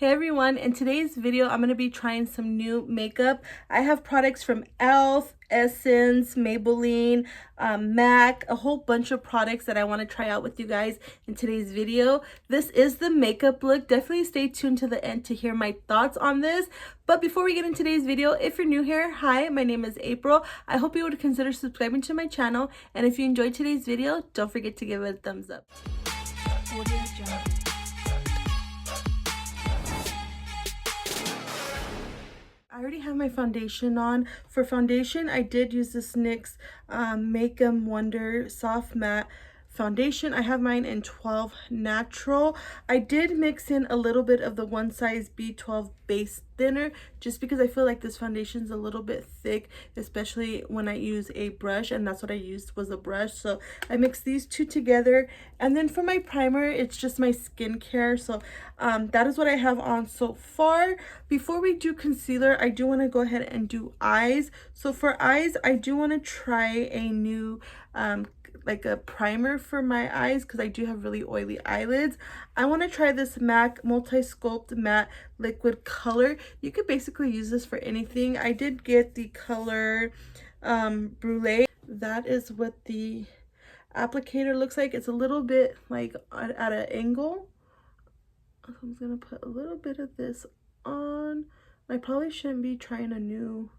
Hey everyone, in today's video I'm going to be trying some new makeup. I have products from e.l.f., Essence, Maybelline, MAC, a whole bunch of products that I want to try out with you guys in today's video. This is the makeup look. Definitely stay tuned to the end to hear my thoughts on this. But before we get into today's video, if you're new here, hi, my name is April. I hope you would consider subscribing to my channel. And if you enjoyed today's video, don't forget to give it a thumbs up. I already have my foundation on. For foundation, I did use this NYX Make 'em Wonder Soft Matte foundation. I have mine in 12 Natural. I did mix in a little bit of the One Size B12 base thinner just because I feel like this foundation is a little bit thick, especially when I use a brush, and that's what I used was a brush. So I mixed these two together, and then for my primer, it's just my skincare. So that is what I have on so far. Before we do concealer, I do want to go ahead and do eyes. So for eyes, I do want to try a new like a primer for my eyes because I do have really oily eyelids. I want to try this MAC Multi-Sculpt Matte Liquid Color. You could basically use this for anything. I did get the color Brulee. That is what the applicator looks like. It's a little bit like at an angle. So I'm gonna put a little bit of this on. I probably shouldn't be trying a new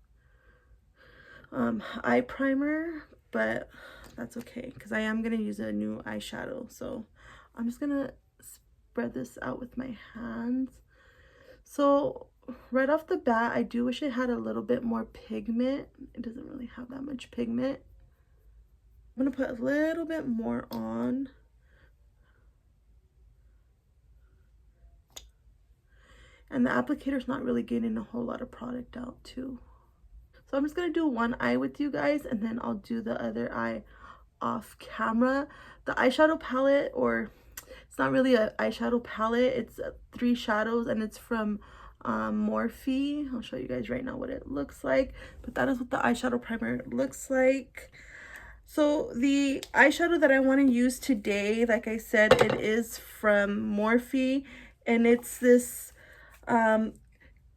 eye primer, but that's okay because I am gonna use a new eyeshadow. So I'm just gonna spread this out with my hands. So right off the bat, I do wish it had a little bit more pigment. It doesn't really have that much pigment. I'm gonna put a little bit more on. And the applicator's not really getting a whole lot of product out too. So I'm just gonna do one eye with you guys, and then I'll do the other eye off camera. The eyeshadow palette, or it's not really an eyeshadow palette, it's 3 shadows, and it's from Morphe. I'll show you guys right now what it looks like, but that is what the eyeshadow primer looks like. So the eyeshadow that I want to use today, like I said, it is from Morphe, and it's this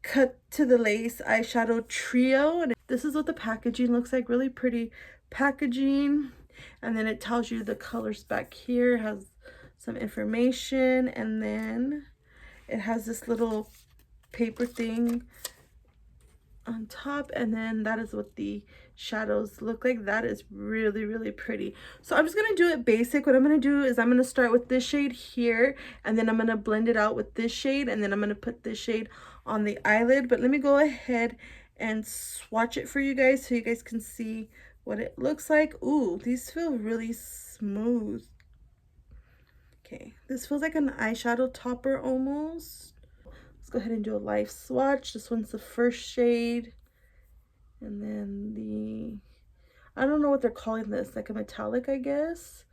Cut to the Lace eyeshadow trio, and this is what the packaging looks like. Really pretty packaging, and then it tells you the colors back here, has some information, and then it has this little paper thing on top, and then that is what the shadows look like. That is really pretty. So I'm just gonna do it basic. What I'm gonna do is I'm gonna start with this shade here, and then I'm gonna blend it out with this shade, and then I'm gonna put this shade on the eyelid. But let me go ahead and swatch it for you guys so you guys can see what it looks like. Ooh, these feel really smooth. Okay, this feels like an eyeshadow topper almost. Let's go ahead and do a live swatch. This one's the first shade, and then I don't know what they're calling this, like a metallic, I guess,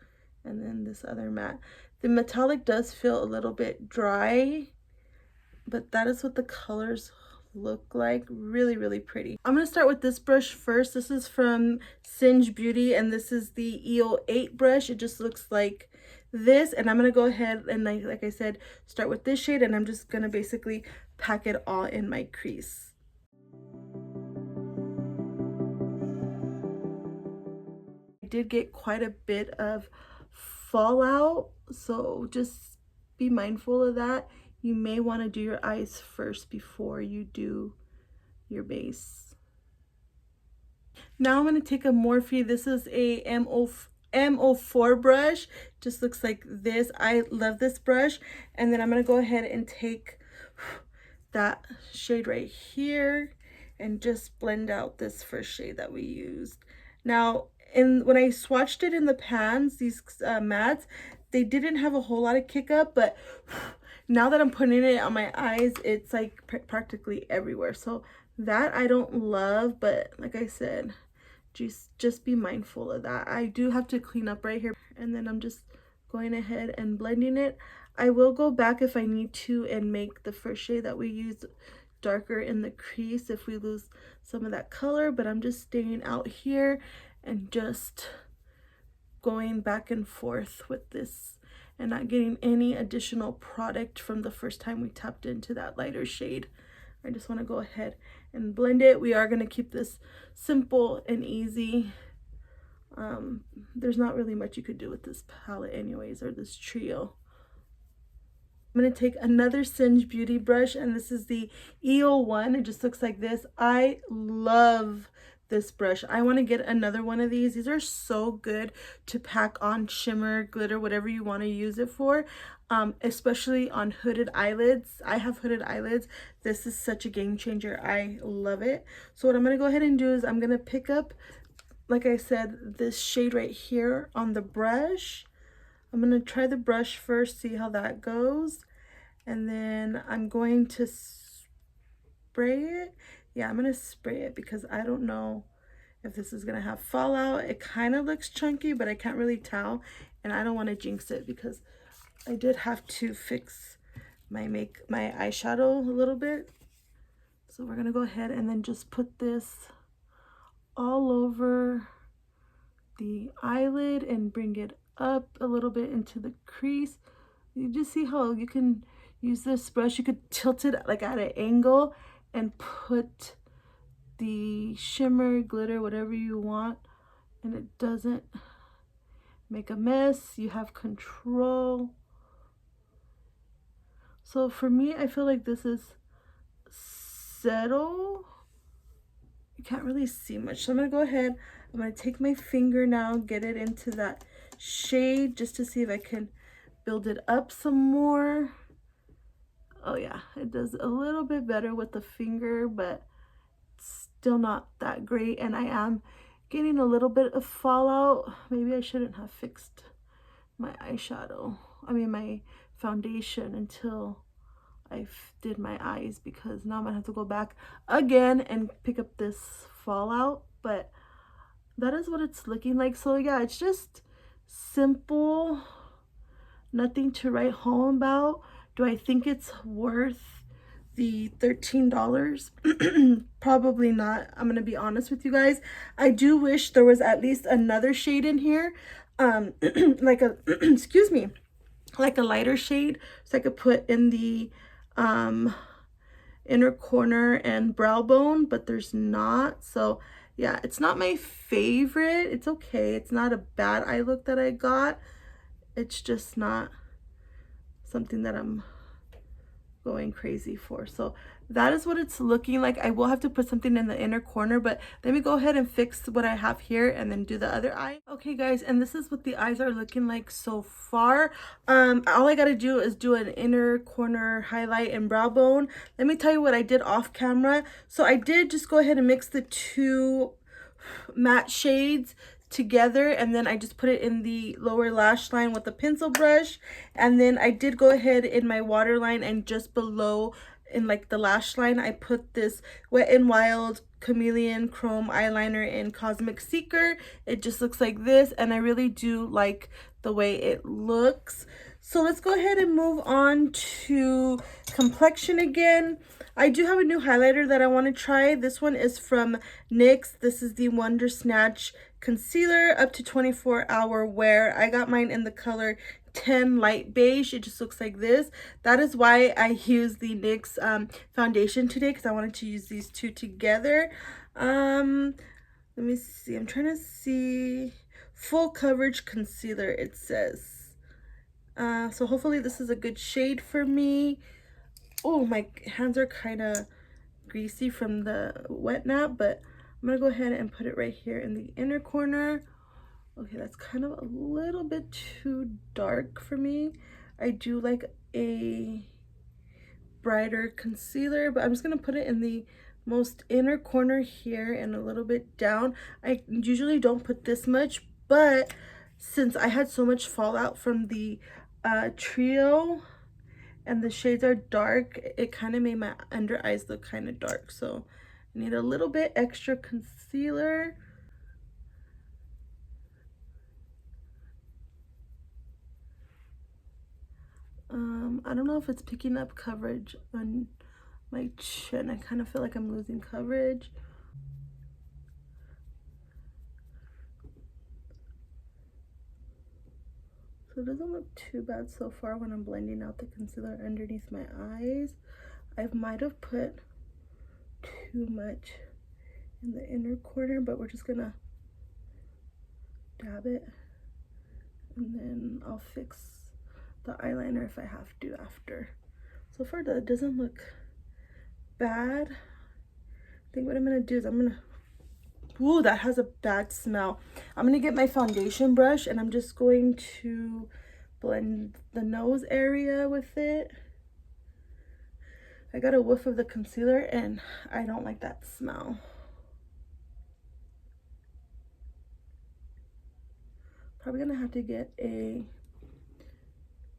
and then this other matte. The metallic does feel a little bit dry, but that is what the colors look like. Really pretty. I'm gonna start with this brush first. This is from Singe Beauty, and this is the EO8 brush. It just looks like this, and I'm gonna go ahead and like I said, start with this shade, and I'm just gonna basically pack it all in my crease. I did get quite a bit of fallout, so just be mindful of that. You may want to do your eyes first before you do your base. Now I'm going to take a Morphe. This is a M04 brush. Just looks like this. I love this brush. And then I'm going to go ahead and take that shade right here and just blend out this first shade that we used. Now, when I swatched it in the pans, these mattes, they didn't have a whole lot of kick up, but now that I'm putting it on my eyes, it's like practically everywhere. So that I don't love, but like I said, just be mindful of that. I do have to clean up right here, and then I'm just going ahead and blending it. I will go back if I need to and make the first shade that we used darker in the crease if we lose some of that color, but I'm just staying out here and just going back and forth with this and not getting any additional product from the first time we tapped into that lighter shade. I just want to go ahead and blend it. We are going to keep this simple and easy. There's not really much you could do with this palette anyways, or this trio. I'm going to take another Singe Beauty brush, and this is the EO1. It just looks like this. I love this brush. I want to get another one of these. These are so good to pack on shimmer, glitter, whatever you want to use it for, especially on hooded eyelids. I have hooded eyelids. This is such a game changer. I love it. So what I'm going to go ahead and do is I'm going to pick up, like I said, this shade right here on the brush. I'm going to try the brush first, see how that goes. And then I'm going to spray it. Yeah, I'm going to spray it because I don't know if this is going to have fallout. It kind of looks chunky, but I can't really tell. And I don't want to jinx it because I did have to fix my eyeshadow a little bit. So we're going to go ahead and then just put this all over the eyelid and bring it up a little bit into the crease. You just see how you can use this brush. You could tilt it like at an angle and put the shimmer, glitter, whatever you want, and it doesn't make a mess. You have control. So for me, I feel like this is settle. You can't really see much, so I'm gonna go ahead. I'm gonna take my finger now, get it into that shade just to see if I can build it up some more. Oh yeah, it does a little bit better with the finger, but still not that great. And I am getting a little bit of fallout. Maybe I shouldn't have fixed my eyeshadow, my foundation until I did my eyes, because now I'm gonna have to go back again and pick up this fallout. But that is what it's looking like. So yeah, it's just simple, nothing to write home about. Do I think it's worth the $13? Probably not. I'm gonna be honest with you guys. I do wish there was at least another shade in here, like a excuse me, like a lighter shade, so I could put in the inner corner and brow bone, but there's not. So yeah, it's not my favorite. It's okay. It's not a bad eye look that I got. It's just not something that I'm going crazy for. So that is what it's looking like. I will have to put something in the inner corner, but let me go ahead and fix what I have here and then do the other eye. Okay guys, and this is what the eyes are looking like so far. All I gotta do is do an inner corner highlight and brow bone. Let me tell you what I did off camera. So I did just go ahead and mix the two matte shades together, and then I just put it in the lower lash line with a pencil brush, and then I did go ahead in my waterline, and just below in like the lash line I put this Wet n Wild Chameleon Chrome eyeliner in Cosmic Seeker. It just looks like this, and I really do like the way it looks. So let's go ahead and move on to complexion again. I do have a new highlighter that I want to try. This one is from NYX. This is the Wonder Snatch Concealer up to 24-hour wear. I got mine in the color 10 light beige. It just looks like this. That is why I used the NYX foundation today, because I wanted to use these two together. Let me see. I'm trying to see. Full coverage concealer, it says. So hopefully this is a good shade for me. Oh, my hands are kind of greasy from the wet nap, but I'm gonna go ahead and put it right here in the inner corner. Okay, that's kind of a little bit too dark for me. I do like a brighter concealer, but I'm just gonna put it in the most inner corner here and a little bit down. I usually don't put this much, but since I had so much fallout from the trio and the shades are dark, it kind of made my under eyes look kind of dark. So I need a little bit extra concealer. I don't know if it's picking up coverage on my chin. I kind of feel like I'm losing coverage. So it doesn't look too bad so far when I'm blending out the concealer underneath my eyes. I might have put too much in the inner corner, but we're just gonna dab it, and then I'll fix the eyeliner if I have to after. So far that doesn't look bad. I think what I'm gonna do is I'm gonna, ooh, that has a bad smell. I'm gonna get my foundation brush and I'm just going to blend the nose area with it. I got a whiff of the concealer and I don't like that smell. Probably gonna have to get a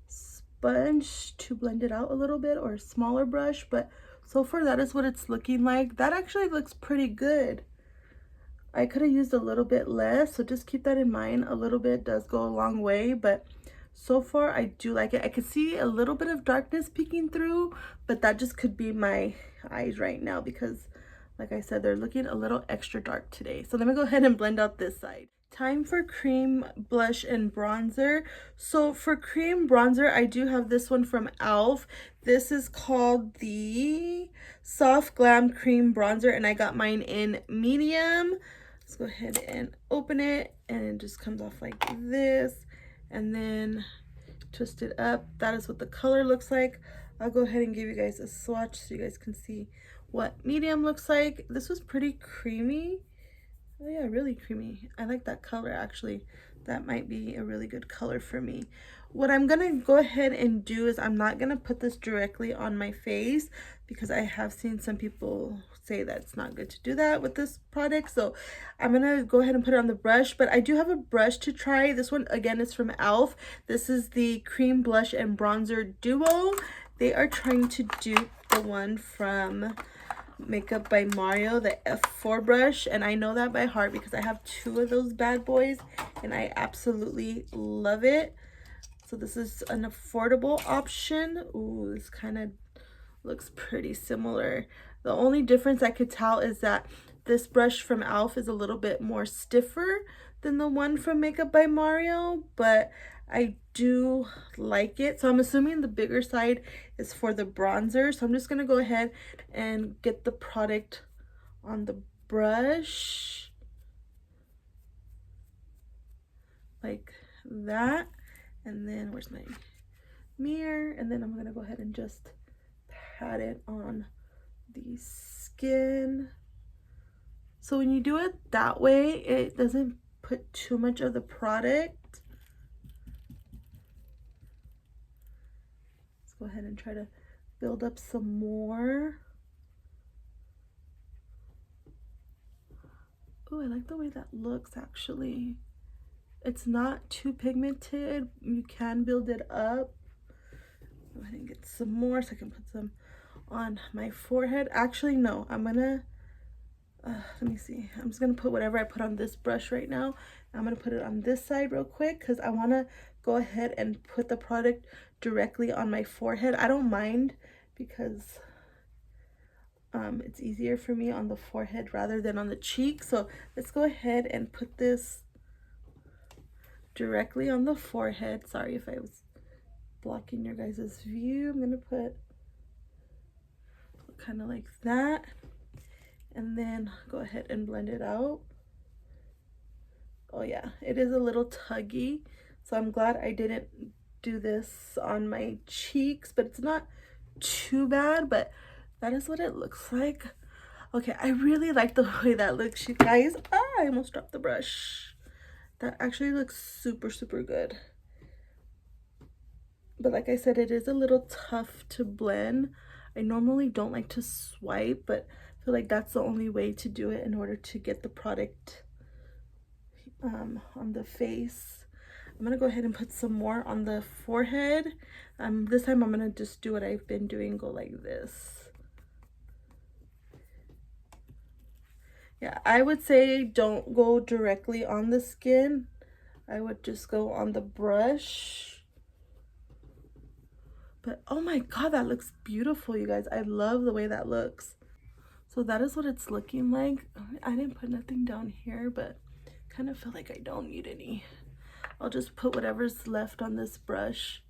sponge to blend it out a little bit, or a smaller brush, but so far that is what it's looking like. That actually looks pretty good. I could have used a little bit less, so just keep that in mind. A little bit does go a long way, but so far I do like it. I could see a little bit of darkness peeking through, but that just could be my eyes right now because like I said, they're looking a little extra dark today. So let me go ahead and blend out this side. Time for cream blush and bronzer. So for cream bronzer, I do have this one from e.l.f. This is called the Soft Glam Cream Bronzer, and I got mine in medium. Let's go ahead and open it, and it just comes off like this, and then twist it up. That is what the color looks like. I'll go ahead and give you guys a swatch so you guys can see what medium looks like. This was pretty creamy. Oh yeah, really creamy. I like that color actually. That might be a really good color for me. What I'm gonna go ahead and do is I'm not gonna put this directly on my face because I have seen some people say that it's not good to do that with this product. So I'm gonna go ahead and put it on the brush, but I do have a brush to try. This one again is from e.l.f. This is the Cream Blush and Bronzer Duo. They are trying to dupe the one from Makeup by Mario, the F4 brush, and I know that by heart because I have 2 of those bad boys and I absolutely love it. So this is an affordable option. Ooh, this kind of looks pretty similar. The only difference I could tell is that this brush from e.l.f. is a little bit more stiffer than the one from Makeup by Mario, but I do like it. So I'm assuming the bigger side is for the bronzer. So I'm just gonna go ahead and get the product on the brush like that. And then where's my mirror? And then I'm gonna go ahead and just pat it on the skin. So when you do it that way, it doesn't put too much of the product. Let's go ahead and try to build up some more. Oh, I like the way that looks actually. It's not too pigmented. You can build it up. Go ahead and get some more so I can put some on my forehead. Actually, no, I'm gonna let me see. I'm just gonna put whatever I put on this brush right now. I'm gonna put it on this side real quick because I want to go ahead and put the product directly on my forehead. I don't mind because it's easier for me on the forehead rather than on the cheek. So let's go ahead and put this directly on the forehead. Sorry if I was blocking your guys' view. I'm gonna put kind of like that, and then go ahead and blend it out. Oh yeah, it is a little tuggy, so I'm glad I didn't do this on my cheeks, but it's not too bad. But that is what it looks like. Okay, I really like the way that looks, you guys. I almost dropped the brush. That actually looks super, super good. But like I said, it is a little tough to blend. I normally don't like to swipe, but I feel like that's the only way to do it in order to get the product on the face. I'm gonna go ahead and put some more on the forehead. This time I'm gonna just do what I've been doing, go like this. Yeah, I would say don't go directly on the skin. I would just go on the brush. But oh my god, that looks beautiful, you guys. I love the way that looks. So that is what it's looking like. I didn't put nothing down here, but kind of feel like I don't need any. I'll just put whatever's left on this brush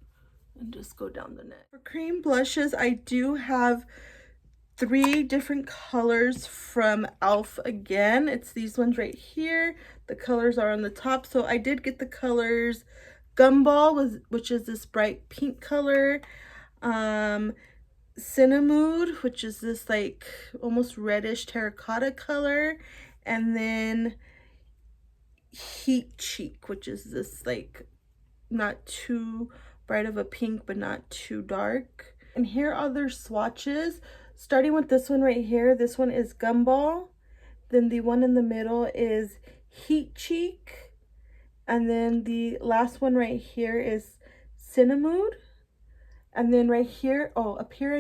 and just go down the neck. For cream blushes, I do have 3 different colors from e.l.f. again. It's these ones right here. The colors are on the top. So I did get the colors Gumball, which is this bright pink color, Cinnamon, which is this like almost reddish terracotta color, and then Heat Cheek, which is this like not too bright of a pink but not too dark. And here are their swatches, starting with this one right here. This one is Gumball, then the one in the middle is Heat Cheek, and then the last one right here is Cinnamon. And then right here, oh, up here,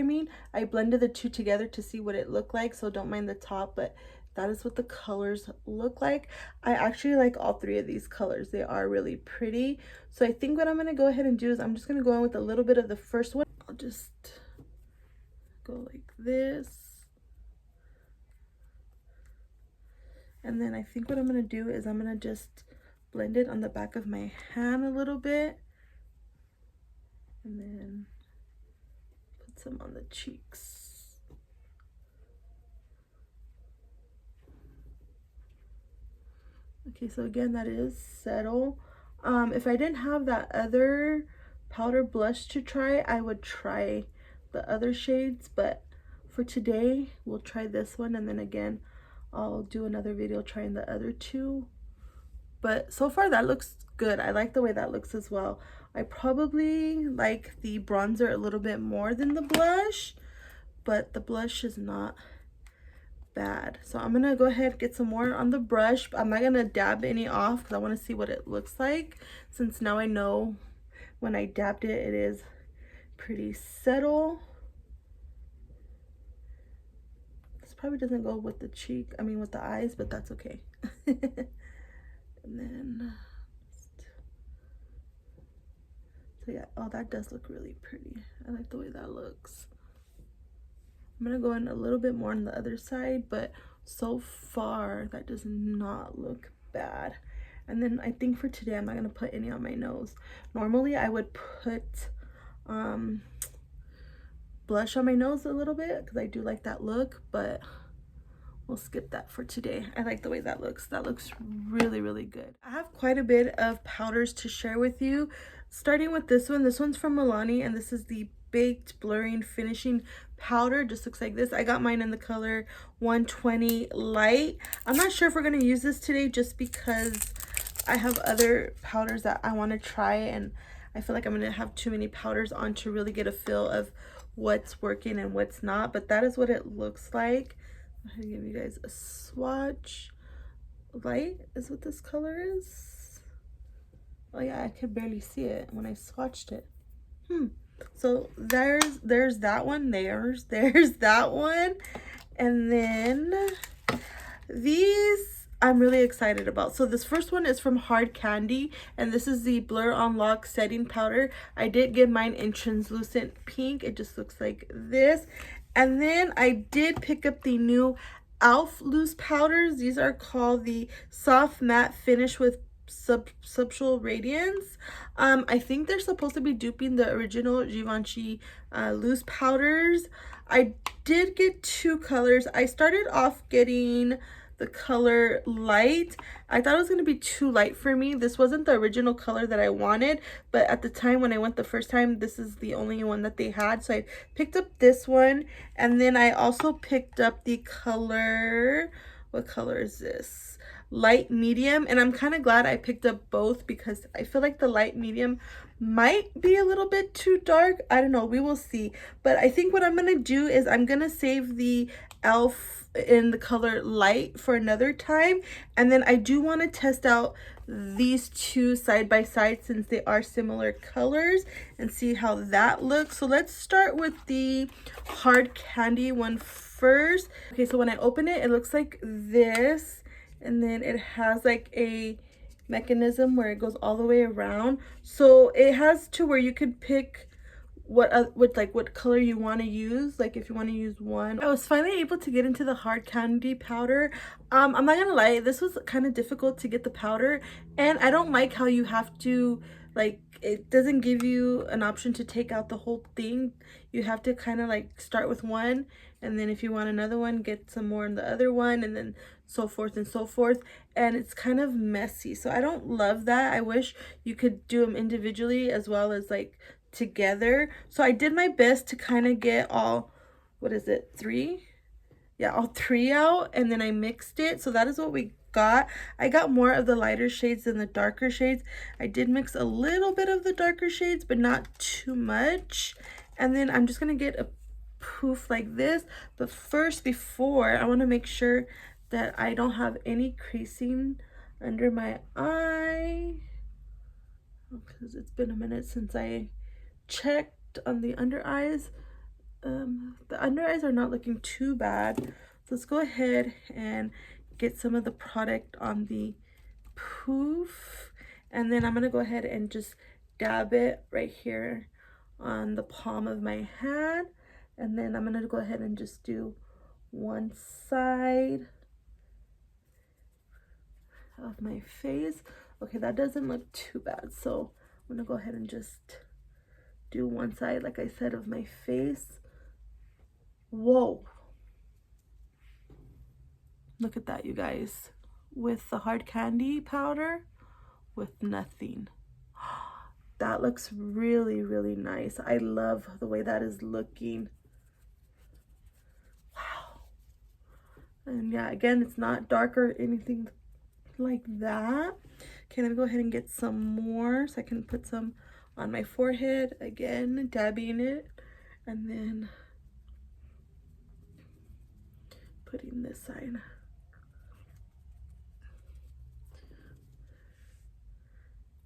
I blended the two together to see what it looked like, so don't mind the top, but that is what the colors look like. I actually like all 3 of these colors. They are really pretty. So I think what I'm going to go ahead and do is I'm just going to go in with a little bit of the first one. I'll just go like this. And then I think what I'm going to do is I'm going to just blend it on the back of my hand a little bit. And then put some on the cheeks. Okay, so again, that is Settle. If I didn't have that other powder blush to try, I would try the other shades, but for today, we'll try this one, and then again, I'll do another video trying the other 2. But so far, that looks good. I like the way that looks as well. I probably like the bronzer a little bit more than the blush, but the blush is not bad. So I'm gonna go ahead and get some more on the brush. I'm not gonna dab any off because I want to see what it looks like, since now I know when I dabbed it, it is pretty subtle. This probably doesn't go with the cheek, with the eyes, but that's okay. And then so yeah, oh, that does look really pretty. I like the way that looks. I'm gonna go in a little bit more on the other side, but so far that does not look bad. And then I think for today I'm not gonna put any on my nose. Normally I would put blush on my nose a little bit because I do like that look, but we'll skip that for today. I like the way that looks. That looks really, really good. I have quite a bit of powders to share with you, starting with this one. This one's from Milani, and this is the Baked Blurring Finishing Powder. Just looks like this. I got mine in the color 120 Light. I'm not sure if we're going to use this today just because I have other powders that I want to try, and I feel like I'm going to have too many powders on to really get a feel of what's working and what's not. But that is what it looks like. I'm gonna give you guys a swatch. Light is what this color is. Oh yeah, I could barely see it when I swatched it. So there's that one. There's that one. And then these I'm really excited about. So this first one is from Hard Candy, and this is the Blur Unlock Setting Powder. I did get mine in translucent pink. It just looks like this. And then I did pick up the new e.l.f. loose powders. These are called the Soft Matte Finish with Subtle Radiance. I think they're supposed to be duping the original Givenchy loose powders. I did get 2 colors. I started off getting the color Light. I thought it was going to be too light for me. This wasn't the original color that I wanted, but at the time when I went the first time, this is the only one that they had. So I picked up this one, and then I also picked up the color, what color is this? Light Medium. And I'm kind of glad I picked up both because I feel like the Light Medium might be a little bit too dark. I don't know, we will see. But I think what I'm going to do is I'm going to save the e.l.f. in the color Light for another time, and then I do want to test out these 2 side by side since they are similar colors and see how that looks. So let's start with the Hard Candy one first. Okay, so when I open it, it looks like this, and then it has like a mechanism where it goes all the way around. So it has to where you could pick what color you want to use, like if you want to use one. I was finally able to get into the hard candy powder. I'm not gonna lie, this was kind of difficult to get the powder, and I don't like how you have to, like, it doesn't give you an option to take out the whole thing. You have to kind of like start with one, and then if you want another one, get some more in the other one, and then so forth and so forth. And it's kind of messy, so I don't love that. I wish you could do them individually as well as like together. So I did my best to kind of get all, what is it, three? Yeah, all three out, and then I mixed it. So that is what we got. I got more of the lighter shades than the darker shades. I did mix a little bit of the darker shades, but not too much. And then I'm just gonna get a poof like this. But first, before, I want to make sure that I don't have any creasing under my eye, because it's been a minute since I checked on the under eyes. The under eyes are not looking too bad. So let's go ahead and get some of the product on the poof, and then I'm gonna go ahead and just dab it right here on the palm of my hand, and then I'm gonna go ahead and just do one side of my face. Okay, that doesn't look too bad, so I'm gonna go ahead and just do one side, like I said, of my face. Whoa, look at that, you guys, with the hard candy powder with nothing. That looks really, really nice. I love the way that is looking. Wow. And yeah, again, it's not dark or anything like that. Okay, let me go ahead and get some more so I can put some on my forehead. Again, dabbing it, and then putting this side.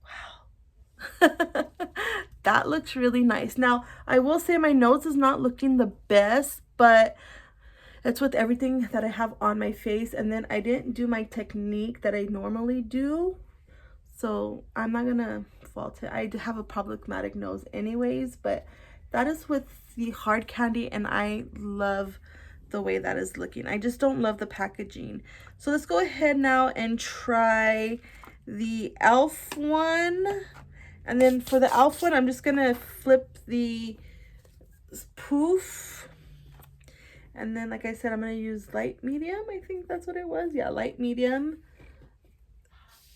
Wow. That looks really nice. Now, I will say my nose is not looking the best, but it's with everything that I have on my face. And then I didn't do my technique that I normally do, so I'm not gonna fault it. I do have a problematic nose anyways, but that is with the hard candy, and I love the way that is looking. I just don't love the packaging. So let's go ahead now and try the elf one. And then for the elf one, I'm just gonna flip the poof, and then like I said, I'm gonna use light medium. I think that's what it was. Yeah, light medium.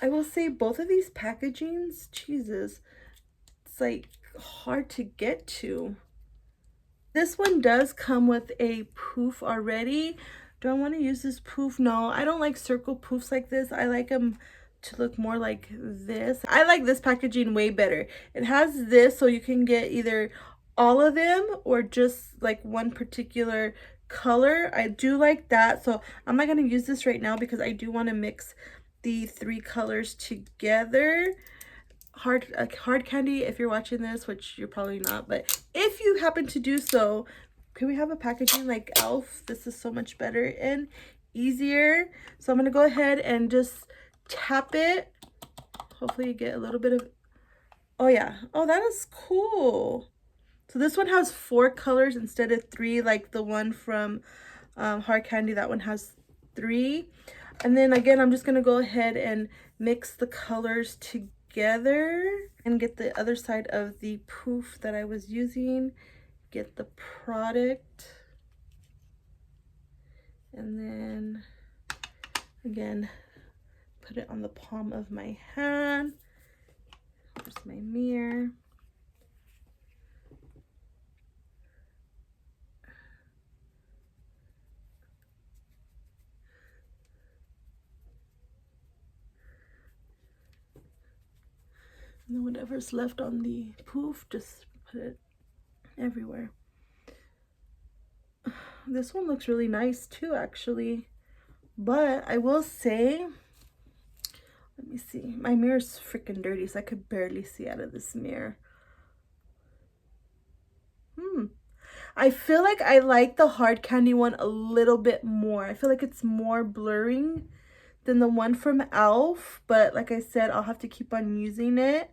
I will say both of these packagings, Jesus, it's like hard to get to. This one does come with a poof already. Do I want to use this poof? No, I don't like circle poofs like this. I like them to look more like this. I like this packaging way better. It has this, so you can get either all of them or just like one particular color. I do like that, so I'm not going to use this right now because I do want to mix the three colors together. Hard candy, if you're watching this, which you're probably not, but if you happen to do so, can we have a packaging like elf? This is so much better and easier. So I'm gonna go ahead and just tap it. Hopefully you get a little bit of, oh yeah, oh, that is cool. So this one has 4 colors instead of 3, like the one from hard candy. That one has 3. And then again, I'm just gonna go ahead and mix the colors together and get the other side of the poof that I was using, get the product, and then again put it on the palm of my hand. Where's my mirror? And then whatever's left on the poof, just put it everywhere. This one looks really nice too, actually. But I will say, let me see. My mirror's freaking dirty, so I could barely see out of this mirror. I feel like I like the hard candy one a little bit more. I feel like it's more blurring than the one from elf, but like I said, I'll have to keep on using it.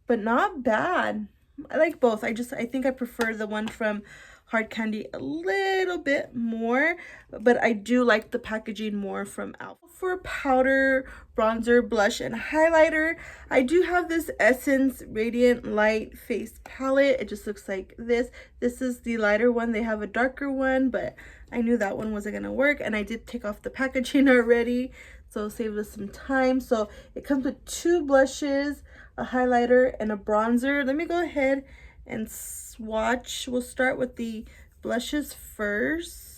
But not bad. I like both. I think I prefer the one from Hard Candy a little bit more, but I do like the packaging more from Alpha. For powder, bronzer, blush, and highlighter, I do have this Essence Radiant Light Face Palette. It just looks like this. This is the lighter one. They have a darker one, but I knew that one wasn't gonna work, and I did take off the packaging already, so it saved us some time. So it comes with 2 blushes, a highlighter, and a bronzer. Let me go ahead and swatch. We'll start with the blushes first.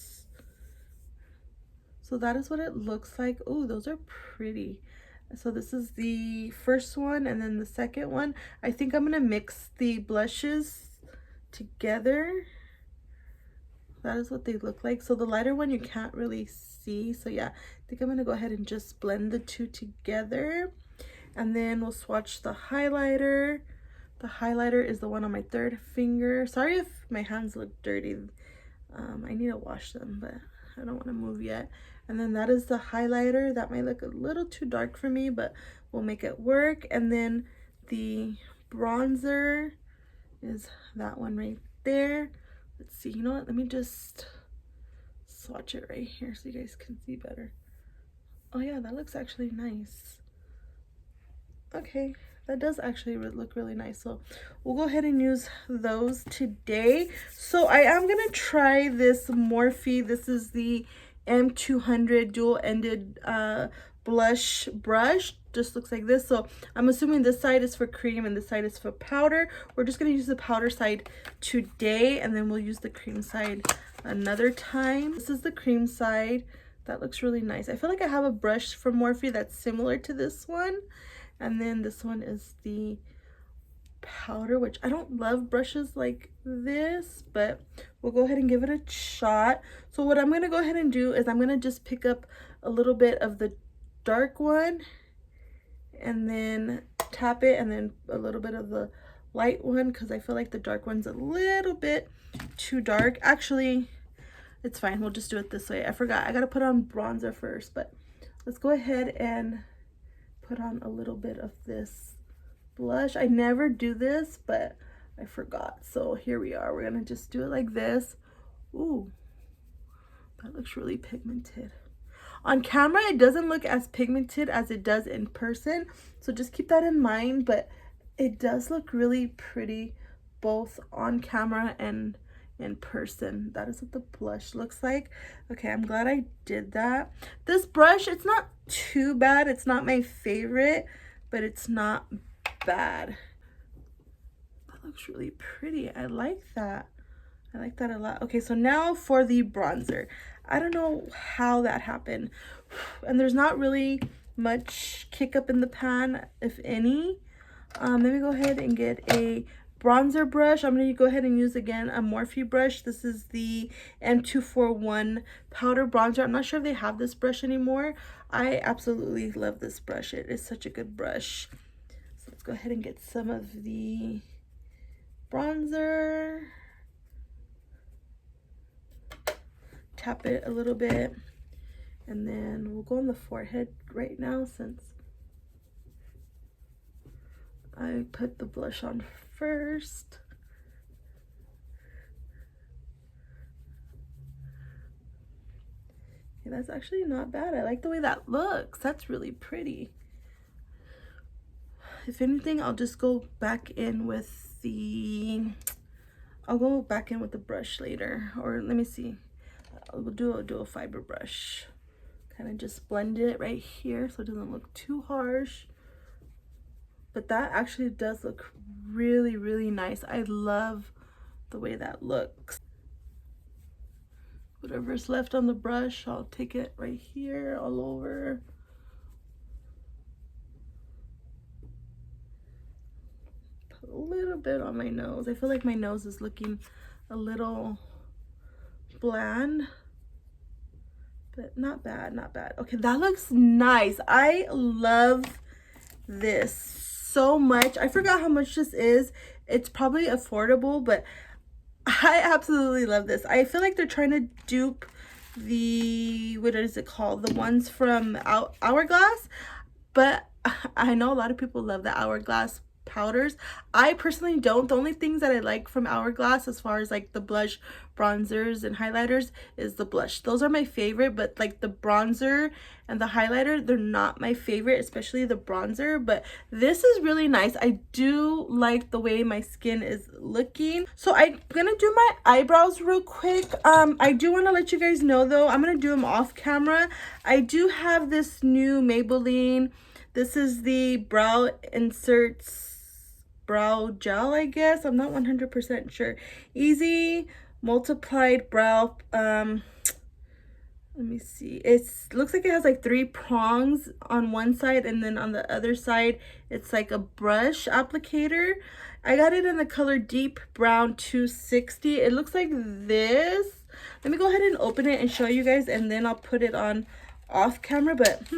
So that is what it looks like. Oh, those are pretty. So this is the first one, and then the second one. I think I'm gonna mix the blushes together. That is what they look like. So the lighter one you can't really see. So yeah, I think I'm gonna go ahead and just blend the 2 together. And then we'll swatch the highlighter. The highlighter is the one on my 3rd finger. Sorry if my hands look dirty. I need to wash them, but I don't want to move yet. And then that is the highlighter. That might look a little too dark for me, but we'll make it work. And then the bronzer is that one right there. Let's see, you know what? Let me just swatch it right here so you guys can see better. Oh yeah, that looks actually nice. Okay, that does actually look really nice. So we'll go ahead and use those today. So I am gonna try this Morphe. This is the M200 dual-ended blush brush. Just looks like this. So I'm assuming this side is for cream and this side is for powder. We're just gonna use the powder side today, and then we'll use the cream side another time. This is the cream side. That looks really nice. I feel like I have a brush from Morphe that's similar to this one. And then this one is the powder, which I don't love brushes like this, but we'll go ahead and give it a shot. So what I'm going to go ahead and do is I'm going to just pick up a little bit of the dark one and then tap it, and then a little bit of the light one, because I feel like the dark one's a little bit too dark. Actually, it's fine. We'll just do it this way. I forgot. I got to put on bronzer first, but let's go ahead and put on a little bit of this blush. I never do this, but I forgot. So here we are. We're gonna just do it like this. Ooh, that looks really pigmented. On camera, it doesn't look as pigmented as it does in person, so just keep that in mind, but it does look really pretty both on camera and in person. That is what the blush looks like. Okay, I'm glad I did that. This brush, it's not too bad. It's not my favorite, but it's not bad. That looks really pretty. I like that. I like that a lot. Okay, so now for the bronzer. I don't know how that happened, and there's not really much kick up in the pan, if any. Let me go ahead and get a bronzer brush. I'm going to go ahead and use again a Morphe brush. This is the M241 powder bronzer. I'm not sure if they have this brush anymore. I absolutely love this brush. It is such a good brush. So let's go ahead and get some of the bronzer. Tap it a little bit, and then we'll go on the forehead right now since I put the blush on first. Okay, that's actually not bad. I like the way that looks. That's really pretty. If anything, I'll just go back in with the brush later, or let me see. We'll do a dual fiber brush. Kind of just blend it right here so it doesn't look too harsh. But that actually does look really, really nice. I love the way that looks. Whatever's left on the brush, I'll take it right here all over. Put a little bit on my nose. I feel like my nose is looking a little bland, but not bad, not bad. Okay, that looks nice. I love this so much. I forgot how much this is. It's probably affordable, but I absolutely love this. I feel like they're trying to dupe the, what is it called? The ones from Hourglass, but I know a lot of people love the Hourglass powders. I personally don't. The only things that I like from Hourglass as far as like the blush, bronzers, and highlighters is the blush. Those are my favorite, but like the bronzer and the highlighter, they're not my favorite, especially the bronzer. But this is really nice. I do like the way my skin is looking. So I'm gonna do my eyebrows real quick. I do want to let you guys know though, I'm gonna do them off camera. I do have this new Maybelline. This is the Brow Inserts brow gel, I guess. I'm not 100% sure. Easy multiplied brow, let me see, it looks like it has like 3 prongs on one side, and then on the other side it's like a brush applicator. I got it in the color Deep Brown 260. It looks like this. Let me go ahead and open it and show you guys, and then I'll put it on off camera. But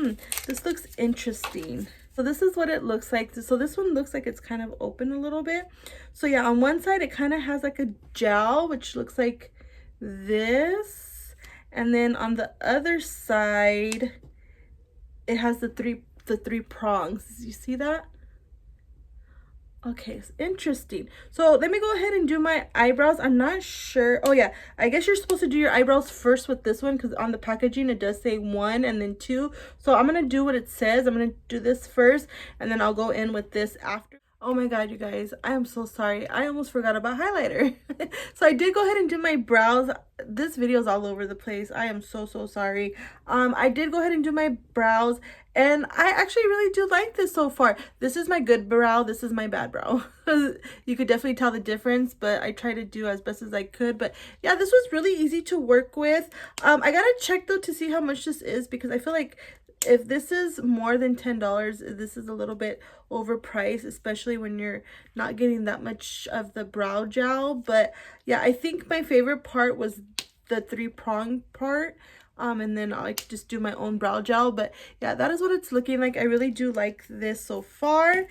this looks interesting. So this is what it looks like. So this one looks like it's kind of open a little bit. So yeah, on one side it kind of has like a gel, which looks like this, and then on the other side it has the three prongs. You see that? Okay, it's interesting. So let me go ahead and do my eyebrows. I'm not sure. Oh yeah, I guess you're supposed to do your eyebrows first with this one, because on the packaging it does say 1 and then 2. So I'm gonna do what it says. I'm gonna do this first, and then I'll go in with this after. Oh my god, you guys, I am so sorry. I almost forgot about highlighter. So I did go ahead and do my brows. This video is all over the place. I am so sorry. I did go ahead and do my brows, and I actually really do like this so far. This is my good brow. This is my bad brow. You could definitely tell the difference, but I tried to do as best as I could. But yeah, this was really easy to work with. I gotta check though to see how much this is, because I feel like if this is more than $10, this is a little bit overpriced, especially when you're not getting that much of the brow gel. But yeah, I think my favorite part was the 3-prong part. And then I could just do my own brow gel. But yeah, that is what it's looking like. I really do like this so far.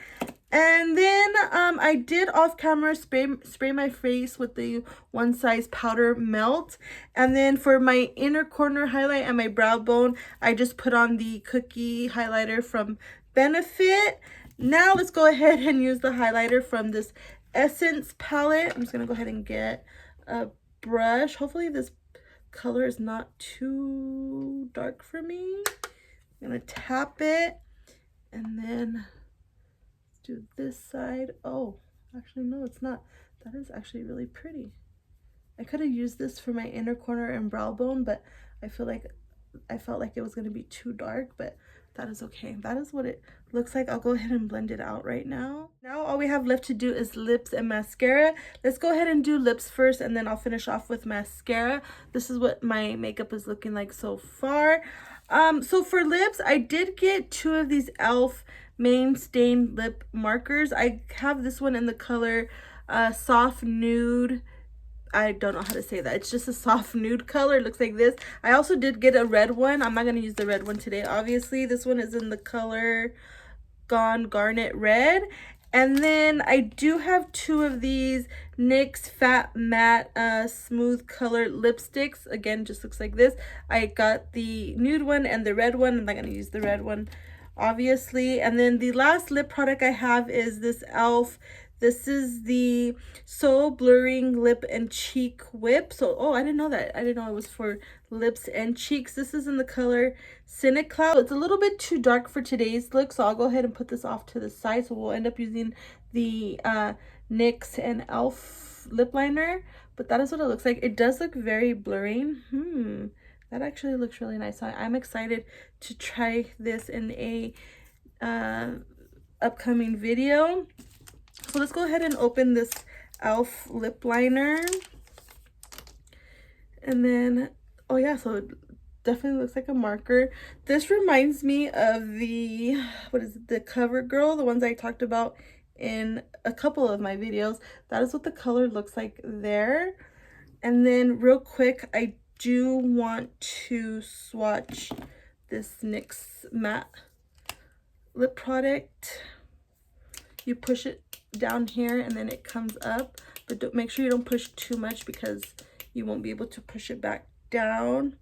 And then I did off camera spray my face with the One Size Powder Melt. And then for my inner corner highlight and my brow bone, I just put on the Cookie highlighter from Benefit. Now let's go ahead and use the highlighter from this Essence palette. I'm just gonna go ahead and get a brush. Hopefully this color is not too dark for me. I'm gonna tap it, and then do this side. Oh, actually no, it's not. That is actually really pretty. I could have used this for my inner corner and brow bone, but I felt like it was going to be too dark, but that is okay. That is what it looks like. I'll go ahead and blend it out right now. Now all we have left to do is lips and mascara. Let's go ahead and do lips first, and then I'll finish off with mascara. This is what my makeup is looking like so far. So for lips, I did get 2 of these e.l.f. Main Stain Lip Markers. I have this one in the color Soft Nude. I don't know how to say that. It's just a soft nude color. It looks like this. I also did get a red one. I'm not going to use the red one today, obviously. This one is in the color Gone Garnet Red. And then I do have 2 of these NYX Fat Matte Smooth Color Lipsticks. Again, just looks like this. I got the nude one and the red one. I'm not going to use the red one, obviously. And then the last lip product I have is this e.l.f. This is the Soul Blurring Lip and Cheek Whip. So, oh, I didn't know that. I didn't know it was for lips and cheeks. This is in the color Cynic Cloud. It's a little bit too dark for today's look, so I'll go ahead and put this off to the side. So we'll end up using the NYX and e.l.f. lip liner. But that is what it looks like. It does look very blurring. That actually looks really nice. So I'm excited to try this in a upcoming video. So let's go ahead and open this e.l.f. lip liner. And then, oh yeah, so it definitely looks like a marker. This reminds me of the, what is it, the CoverGirl, the ones I talked about in a couple of my videos. That is what the color looks like there. And then real quick, I do want to swatch this NYX matte lip product. You push it down here and then it comes up, but don't, make sure you don't push too much because you won't be able to push it back down.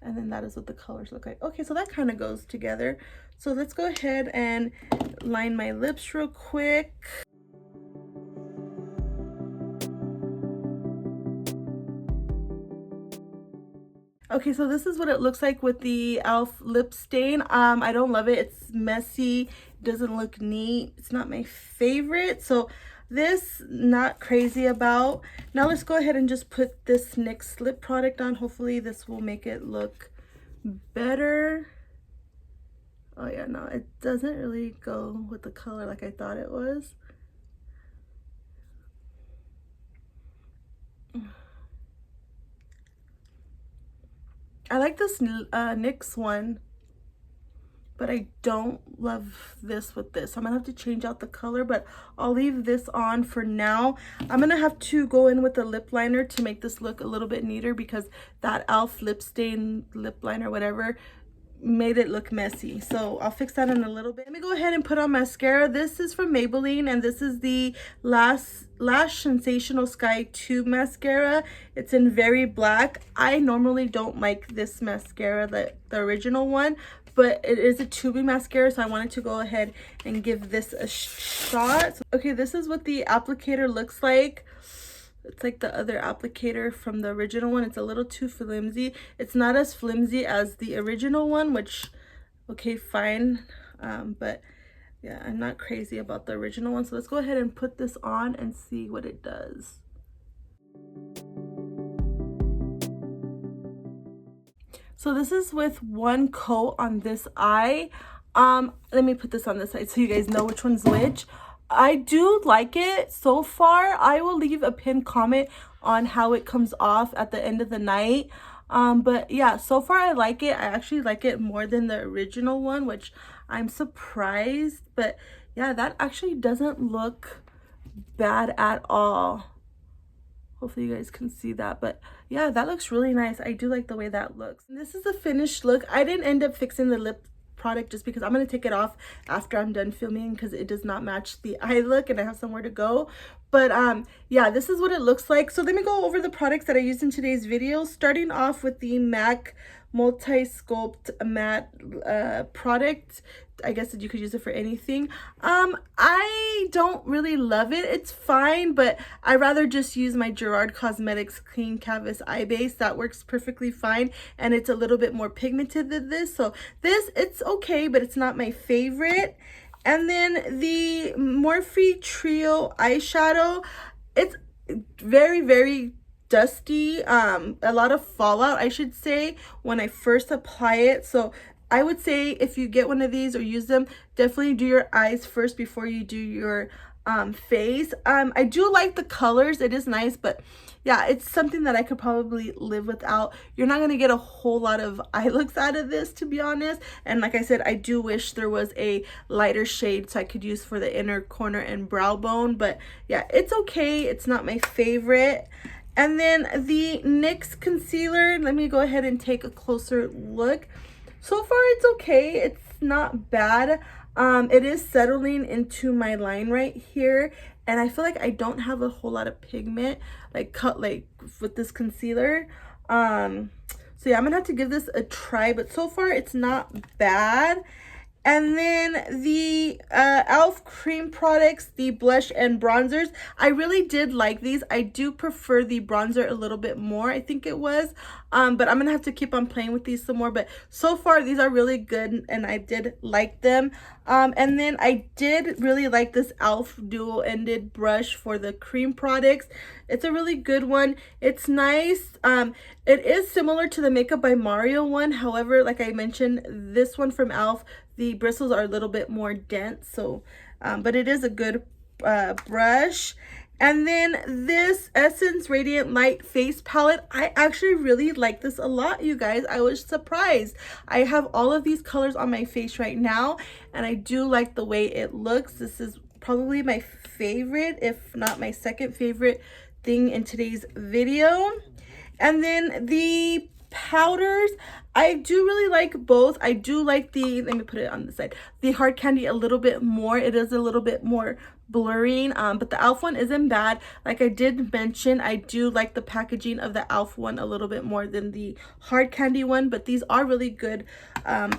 And then that is what the colors look like. Okay, so that kind of goes together. So let's go ahead and line my lips real quick. Okay, so this is what it looks like with the e.l.f. lip stain. I don't love it. It's messy. It doesn't look neat. It's not my favorite. So this, not crazy about. Now let's go ahead and just put this NYX lip product on. Hopefully this will make it look better. Oh yeah, no, it doesn't really go with the color like I thought it was. I like this NYX one, but I don't love this with this. I'm gonna have to change out the color, but I'll leave this on for now. I'm gonna have to go in with a lip liner to make this look a little bit neater because that e.l.f. lip stain lip liner, whatever, made it look messy. So I'll fix that in a little bit. Let me go ahead and put on mascara. This is from Maybelline, and this is the Lash Sensational Sky Tube mascara. It's in Very Black. I normally don't like this mascara, the original one, but it is a tubing mascara, so I wanted to go ahead and give this a shot. Okay, this is what the applicator looks like. It's like the other applicator from the original one. It's a little too flimsy. It's not as flimsy as the original one, which, okay, fine. But yeah, I'm not crazy about the original one. So let's go ahead and put this on and see what it does. So this is with one coat on this eye. Let me put this on this side so you guys know which one's which. I do like it so far. I will leave a pinned comment on how it comes off at the end of the night. But yeah, so far I like it. I actually like it more than the original one, which I'm surprised. But yeah, that actually doesn't look bad at all. Hopefully you guys can see that, but yeah, that looks really nice. I do like the way that looks. And this is the finished look. I didn't end up fixing the lip product just because I'm going to take it off after I'm done filming because it does not match the eye look and I have somewhere to go. But yeah, this is what it looks like. So let me go over the products that I used in today's video, starting off with the MAC Multi-Sculpt Matte product. I guess that you could use it for anything. I don't really love it. It's fine, but I rather just use my Gerard Cosmetics Clean Canvas Eye Base. That works perfectly fine, and it's a little bit more pigmented than this. So this, it's okay, but it's not my favorite. And then the Morphe Trio eyeshadow, it's very, very dusty, a lot of fallout, I should say, when I first apply it. So I would say if you get one of these or use them, definitely do your eyes first before you do your face. I do like the colors. It is nice, but yeah, it's something that I could probably live without. You're not going to get a whole lot of eye looks out of this, to be honest. And like I said, I do wish there was a lighter shade so I could use for the inner corner and brow bone. But yeah, it's okay. It's not my favorite. And then the NYX concealer, let me go ahead and take a closer look. So far, it's okay. It's not bad. It is settling into my line right here, and I feel like I don't have a whole lot of pigment like with this concealer. So yeah, I'm gonna have to give this a try, but so far it's not bad. And then the e.l.f. cream products, the blush and bronzers, I really did like these. I do prefer the bronzer a little bit more, I think it was. But I'm going to have to keep on playing with these some more. But so far, these are really good, and I did like them. And then I did really like this e.l.f. dual-ended brush for the cream products. It's a really good one. It's nice. It is similar to the Makeup by Mario one. However, like I mentioned, this one from e.l.f., the bristles are a little bit more dense, so but it is a good brush. And then this Essence Radiant Light face palette, I actually really like this a lot, you guys. I was surprised. I have all of these colors on my face right now, and I do like the way it looks. This is probably my favorite, if not my second favorite thing in today's video. And then the powders, I do really like both. I do like the, let me put it on the side, the hard candy a little bit more. It is a little bit more blurring, but the e.l.f. one isn't bad. Like I did mention, I do like the packaging of the e.l.f. one a little bit more than the hard candy one, but these are really good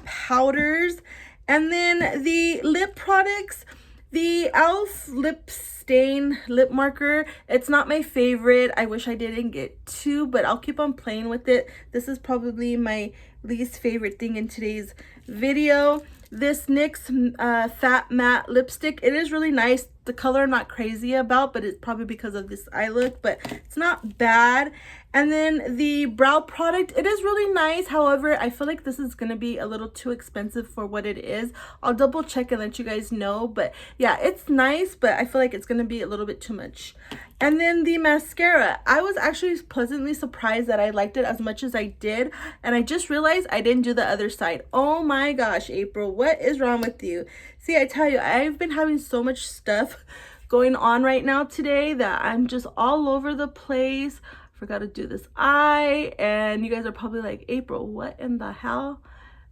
powders. And then the lip products, the e.l.f. lip stain lip marker, it's not my favorite. I wish I didn't get two, but I'll keep on playing with it. This is probably my least favorite thing in today's video. This NYX Fat Matte lipstick, it is really nice. The color I'm not crazy about, but it's probably because of this eye look, but it's not bad. And then the brow product, it is really nice. However, I feel like this is going to be a little too expensive for what it is. I'll double check and let you guys know. But yeah, it's nice, but I feel like it's going to be a little bit too much. And then the mascara, I was actually pleasantly surprised that I liked it as much as I did. And I just realized I didn't do the other side. Oh my gosh, April, what is wrong with you? See, I tell you, I've been having so much stuff going on right now today that I'm just all over the place. Forgot to do this eye, and you guys are probably like, April, what in the hell,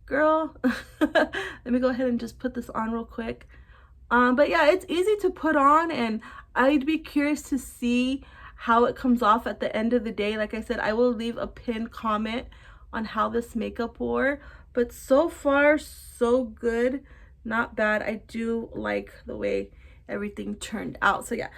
girl? Let me go ahead and just put this on real quick. But yeah, it's easy to put on, and I'd be curious to see how it comes off at the end of the day. Like I said, I will leave a pinned comment on how this makeup wore, but so far so good, not bad. I do like the way everything turned out. So yeah,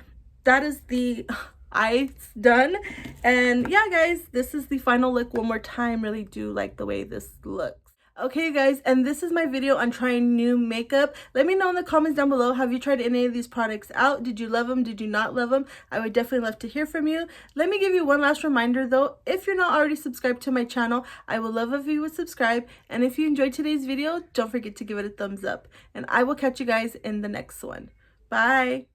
that is the eyes done. And yeah, guys, this is the final look. One more time, really do like the way this looks. Okay, you guys, and this is my video on trying new makeup. Let me know in the comments down below, have you tried any of these products out? Did you love them? Did you not love them? I would definitely love to hear from you. Let me give you one last reminder though. If you're not already subscribed to my channel, I would love if you would subscribe. And if you enjoyed today's video, don't forget to give it a thumbs up. And I will catch you guys in the next one. Bye.